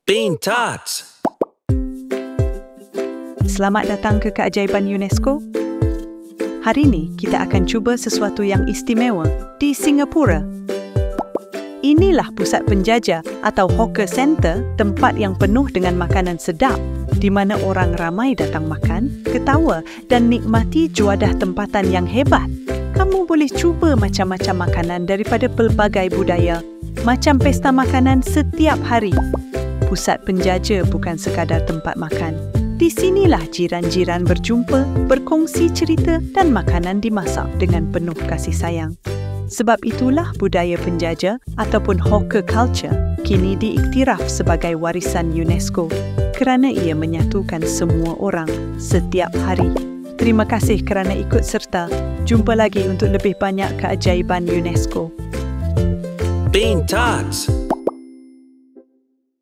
Bean Tarts. Selamat datang ke Keajaiban UNESCO. Hari ini kita akan cuba sesuatu yang istimewa di Singapura. Inilah pusat penjajah atau hawker center, tempat yang penuh dengan makanan sedap di mana orang ramai datang makan, ketawa dan nikmati juadah tempatan yang hebat. Kamu boleh cuba macam-macam makanan daripada pelbagai budaya, macam pesta makanan setiap hari. Pusat penjajah bukan sekadar tempat makan. Di sinilah jiran-jiran berjumpa, berkongsi cerita dan makanan dimasak dengan penuh kasih sayang. Sebab itulah budaya penjajah ataupun hawker culture kini diiktiraf sebagai warisan UNESCO kerana ia menyatukan semua orang setiap hari. Terima kasih kerana ikut serta. Jumpa lagi untuk lebih banyak keajaiban UNESCO. Bean Tarts.